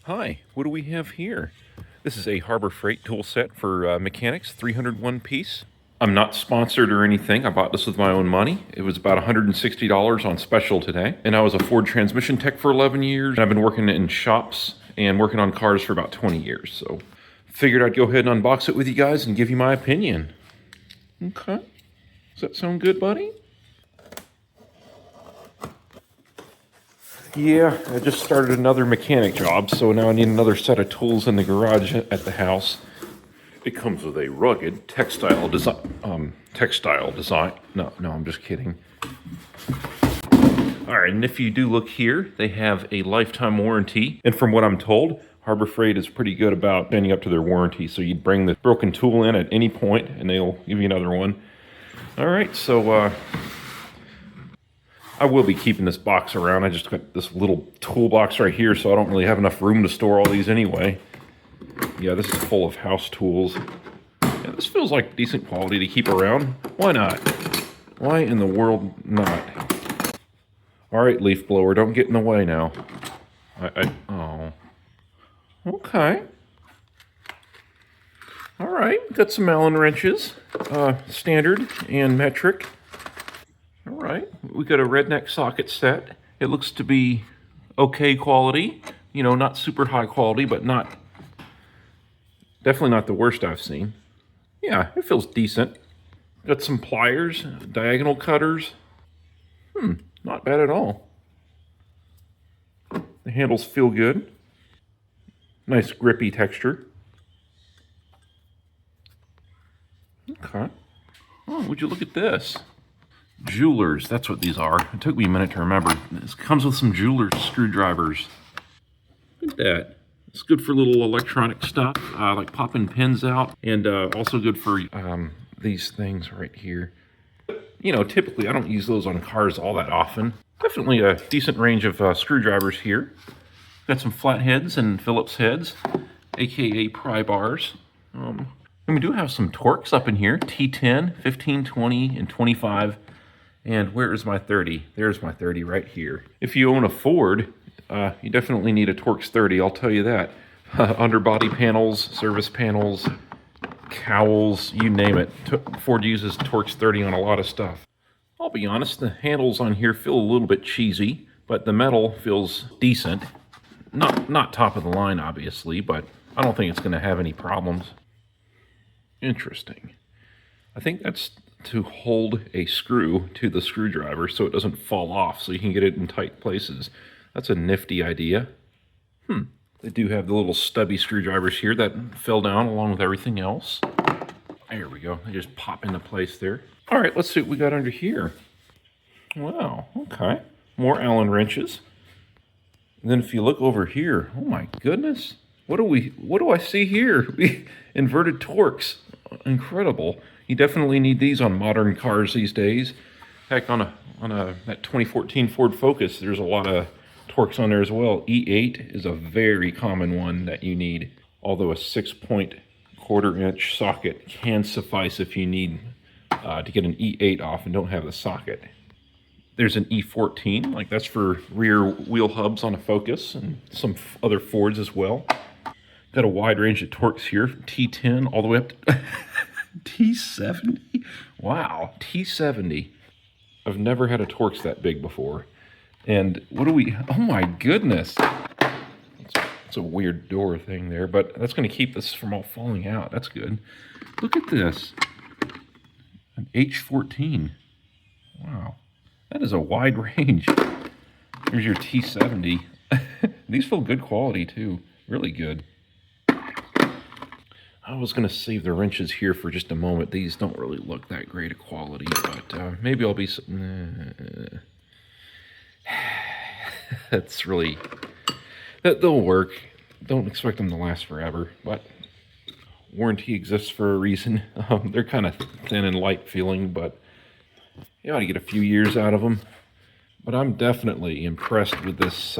Hi, what do we have here? This is a Harbor Freight tool set for mechanics, 301 piece. I'm not sponsored or anything. I bought this with my own money. It was about $160 on special today. And I was a Ford transmission tech for 11 years. And I've been working in shops and working on cars for about 20 years. So figured I'd go ahead and unbox it with you guys and give you my opinion. Okay. Does that sound good, buddy? Yeah, I just started another mechanic job, so now I need another set of tools in the garage at the house. It comes with a rugged textile design. No, I'm just kidding. All right, and if you do look here, they have a lifetime warranty. And from what I'm told, Harbor Freight is pretty good about standing up to their warranty. So you'd bring the broken tool in at any point, and they'll give you another one. All right, so I will be keeping this box around. I just got this little toolbox right here, so I don't really have enough room to store all these anyway. Yeah, this is full of house tools. Yeah, this feels like decent quality to keep around. Why not? Why in the world not? All right, leaf blower, don't get in the way now. Oh. Okay. All right, got some Allen wrenches, standard and metric. All right, we got a redneck socket set. It looks to be okay quality. You know, not super high quality, but definitely not the worst I've seen. Yeah, it feels decent. Got some pliers, diagonal cutters. Not bad at all. The handles feel good. Nice grippy texture. Okay. Oh, would you look at this? Jewelers, that's what these are. It took me a minute to remember. This comes with some jeweler's screwdrivers. Look at that. It's good for little electronic stuff, like popping pins out, and also good for these things right here. You know, typically I don't use those on cars all that often. Definitely a decent range of screwdrivers here. Got some flatheads and Phillips heads, aka pry bars. And we do have some Torx up in here, T10, 15, 20, and 25. And where is my 30? There's my 30 right here. If you own a Ford, you definitely need a Torx 30, I'll tell you that. Underbody panels, service panels, cowls, you name it. Ford uses Torx 30 on a lot of stuff. I'll be honest, the handles on here feel a little bit cheesy, but the metal feels decent. Not top of the line, obviously, but I don't think it's going to have any problems. Interesting. I think that's to hold a screw to the screwdriver so it doesn't fall off, so you can get it in tight places. That's a nifty idea. They do have the little stubby screwdrivers here that fell down along with everything else. There we go. They just pop into place there. All right, let's see what we got under here. Wow, okay. More Allen wrenches. And then if you look over here, oh my goodness. What do I see here? Inverted Torx. Incredible. You definitely need these on modern cars these days. Heck, on that 2014 Ford Focus, there's a lot of Torx on there as well. E8 is a very common one that you need, although a 6-point quarter-inch socket can suffice if you need to get an E8 off and don't have the socket. There's an E14, like that's for rear wheel hubs on a Focus, and some other Fords as well. Got a wide range of Torx here, T10 all the way up to T70. Wow, T70. I've never had a Torx that big before. And what do we, oh my goodness. It's a weird door thing there, but that's going to keep this from all falling out. That's good. Look at this. An H14. Wow. That is a wide range. Here's your T70. These feel good quality too. Really good. I was going to save the wrenches here for just a moment. These don't really look that great a quality, but maybe I'll be... That's really... They'll work. Don't expect them to last forever, but warranty exists for a reason. They're kind of thin and light feeling, but you ought to get a few years out of them. But I'm definitely impressed with this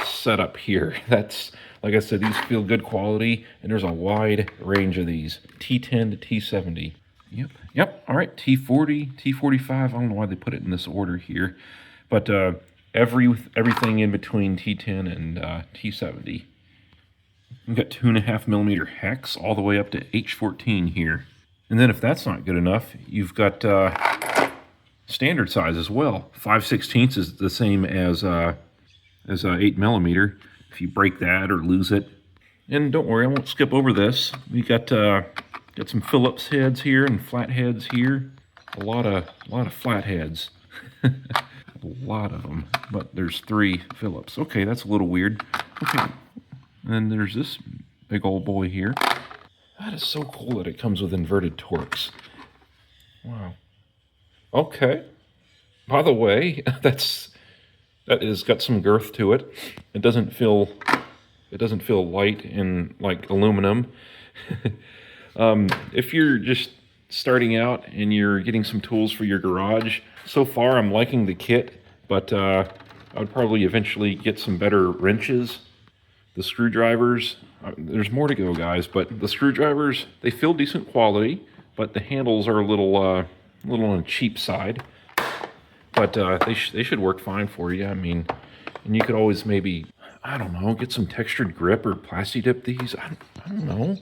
setup here. That's, like I said, these feel good quality, and there's a wide range of these. T10 to T70. Yep, all right, T40, T45. I don't know why they put it in this order here. But everything in between T10 and T70. We've got 2.5mm hex all the way up to H14 here. And then if that's not good enough, you've got standard size as well. 5/16 is the same as 8mm. If you break that or lose it. And don't worry, I won't skip over this. We got some Phillips heads here and flat heads here. A lot of flat heads. A lot of them, but there's 3 Phillips. Okay, that's a little weird. Okay, and then there's this big old boy here. That is so cool that it comes with inverted torx. Wow. Okay. By the way, that has got some girth to it. It doesn't feel light and like aluminum. If you're just starting out and you're getting some tools for your garage, so far I'm liking the kit, but I would probably eventually get some better wrenches. The screwdrivers, there's more to go, guys, but the screwdrivers, they feel decent quality, but the handles are a little on the cheap side. But they should work fine for you. I mean, and you could always maybe, I don't know, get some textured grip or plasti dip these. I don't know.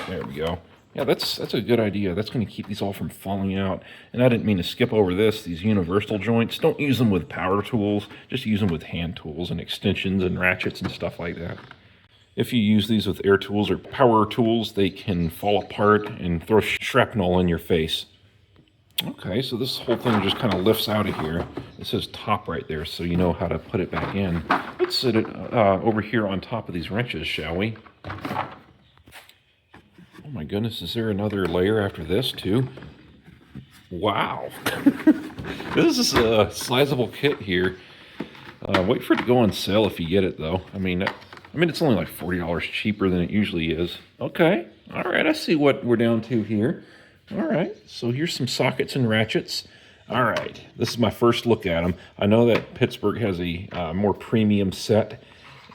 There we go. Yeah, that's a good idea. That's going to keep these all from falling out. And I didn't mean to skip over this. These universal joints, don't use them with power tools. Just use them with hand tools and extensions and ratchets and stuff like that. If you use these with air tools or power tools, they can fall apart and throw shrapnel in your face. Okay, so this whole thing just kind of lifts out of here. It says top right there, so you know how to put it back in. Let's sit it over here on top of these wrenches, shall we? Oh my goodness, is there another layer after this too? Wow. This is a sizable kit here. Wait for it to go on sale if you get it though. I mean it's only like $40 cheaper than it usually is. Okay, all right, I see what we're down to here. All right, so here's some sockets and ratchets. All right, this is my first look at them. I know that Pittsburgh has a more premium set,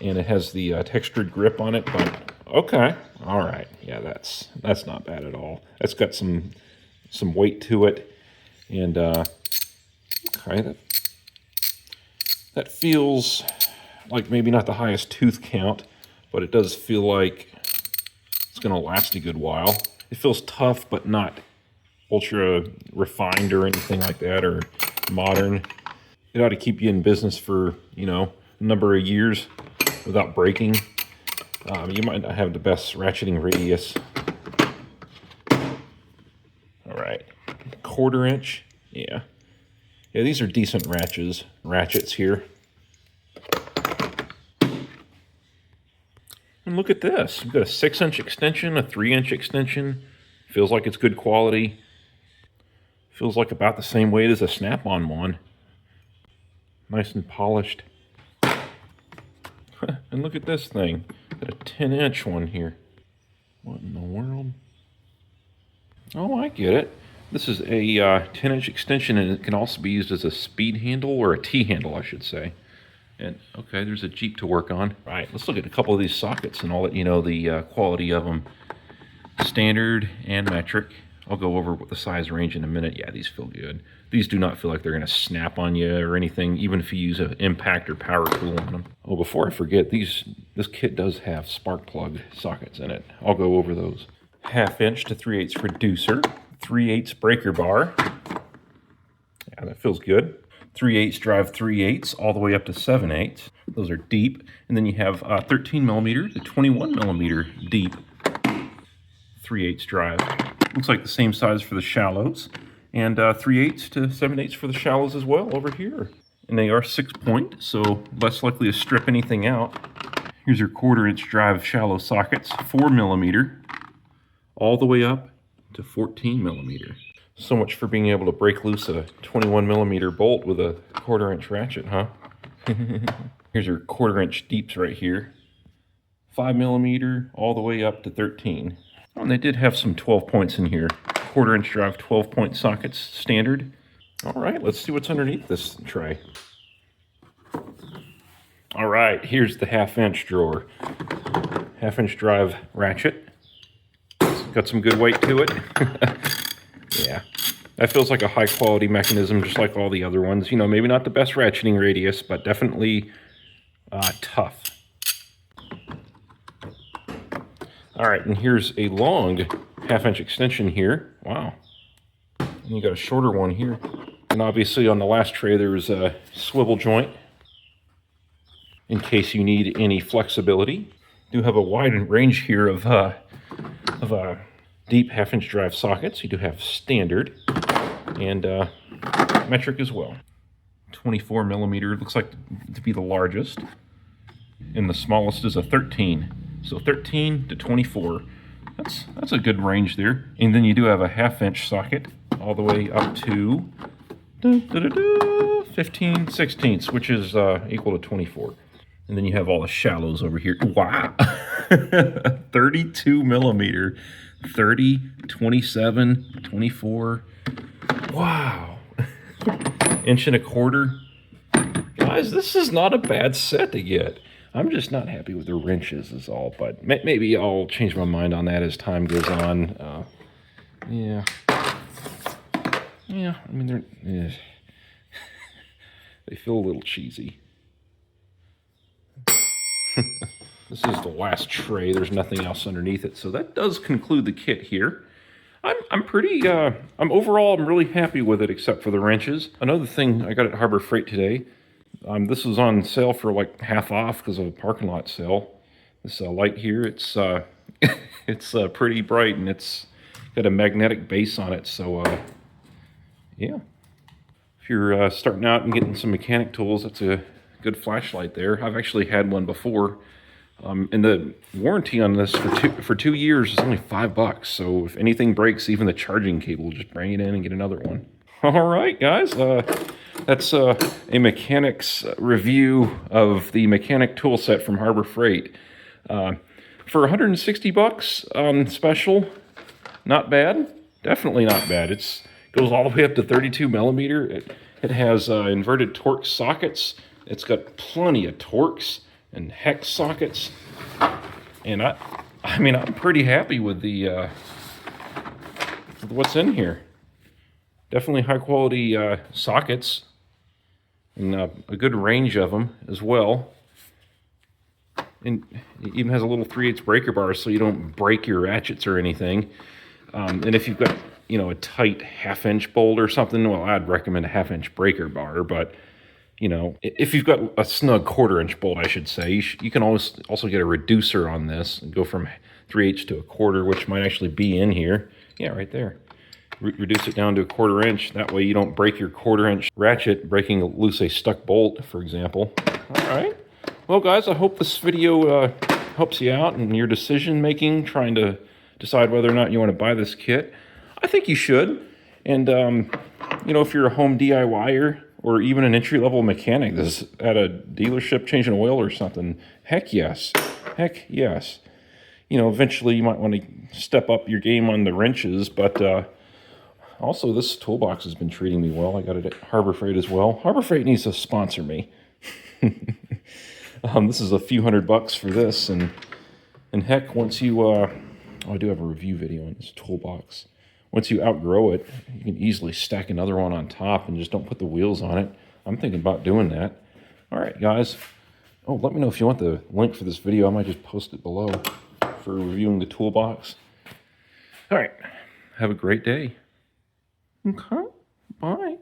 and it has the textured grip on it, but okay. All right, yeah, that's not bad at all. That's got some weight to it, and okay, that feels like maybe not the highest tooth count, but it does feel like it's gonna last a good while. It feels tough, but not ultra refined or anything like that, or modern. It ought to keep you in business for, you know, a number of years without breaking. You might not have the best ratcheting radius. All right, 1/4 inch. Yeah, these are decent ratchets here. And look at this. We've got a 6-inch extension, a 3-inch extension. Feels like it's good quality. Feels like about the same weight as a Snap-on one. Nice and polished. And look at this thing. Got a 10-inch one here. What in the world? Oh, I get it. This is a 10-inch extension, and it can also be used as a speed handle, or a T-handle, I should say. And okay, there's a Jeep to work on. All right, let's look at a couple of these sockets, and I'll let you know the quality of them. Standard and metric. I'll go over the size range in a minute. Yeah, these feel good. These do not feel like they're going to snap on you or anything, even if you use an impact or power tool on them. Oh, before I forget, this kit does have spark plug sockets in it. I'll go over those. 1/2 inch to 3/8 reducer. 3/8 breaker bar. Yeah, that feels good. 3/8 drive 3/8 all the way up to 7/8. Those are deep. And then you have 13mm to 21mm deep 3/8 drive. Looks like the same size for the shallows. And 3/8 to 7/8 for the shallows as well over here. And they are 6-point, so less likely to strip anything out. Here's your 1/4 inch drive shallow sockets, 4mm, all the way up to 14mm. So much for being able to break loose a 21mm bolt with a 1/4 inch ratchet, huh? Here's your 1/4 inch deeps right here. 5mm all the way up to 13. Oh, and they did have some 12 points in here. 1/4 inch drive 12-point sockets, standard. All right, let's see what's underneath this tray. All right, here's the 1/2 inch drawer. 1/2 inch drive ratchet. It's got some good weight to it. Yeah, that feels like a high quality mechanism, just like all the other ones. You know, maybe not the best ratcheting radius, but definitely tough. All right, and here's a long 1/2 inch extension here. Wow. And you got a shorter one here. And obviously on the last tray there's a swivel joint in case you need any flexibility. You do have a wide range here of deep 1/2 inch drive sockets. You do have standard and metric as well. 24 millimeter looks like to be the largest, and the smallest is a 13. So 13 to 24. That's a good range there. And then you do have a 1/2 inch socket all the way up to 15 16ths, which is equal to 24. And then you have all the shallows over here. Wow. 32 millimeter, 30, 27, 24. Wow. 1.25 inch. Guys, this is not a bad set to get. I'm just not happy with the wrenches is all, but maybe I'll change my mind on that as time goes on. Yeah, I mean, they feel a little cheesy. This is the last tray. There's nothing else underneath it, so that does conclude the kit here. I'm overall really happy with it, except for the wrenches. Another thing I got at Harbor Freight today. This was on sale for like half off because of a parking lot sale. This light here, it's it's pretty bright, and it's got a magnetic base on it. So yeah, if you're starting out and getting some mechanic tools, that's a good flashlight there. I've actually had one before. And the warranty on this for 2 years is only $5. So if anything breaks, even the charging cable, just bring it in and get another one. All right, guys. That's a mechanic's review of the mechanic tool set from Harbor Freight. For $160 on special, not bad. Definitely not bad. It goes all the way up to 32 millimeter. It has inverted torx sockets. It's got plenty of torx and hex sockets, and I mean, I'm pretty happy with the with what's in here. Definitely high quality sockets, and a good range of them as well. And it even has a little 3/8 breaker bar, so you don't break your ratchets or anything. And if you've got, you know, a tight 1/2 inch bolt or something, well, I'd recommend a 1/2 inch breaker bar, but you know, if you've got a snug 1/4 inch bolt, I should say, you can always also get a reducer on this and go from 3/8 to 1/4, which might actually be in here. Yeah, right there. Reduce it down to 1/4 inch. That way you don't break your 1/4 inch ratchet, breaking loose a stuck bolt, for example. All right. Well, guys, I hope this video helps you out in your decision making, trying to decide whether or not you want to buy this kit. I think you should. And, you know, if you're a home DIYer, or even an entry-level mechanic that's at a dealership changing oil or something, heck yes. Heck yes. You know, eventually you might want to step up your game on the wrenches, but also this toolbox has been treating me well. I got it at Harbor Freight as well. Harbor Freight needs to sponsor me. This is a few $100 for this, and heck, once you, I do have a review video on this toolbox. Once you outgrow it, you can easily stack another one on top and just don't put the wheels on it. I'm thinking about doing that. All right, guys. Oh, let me know if you want the link for this video. I might just post it below for reviewing the toolbox. All right. Have a great day. Okay. Bye.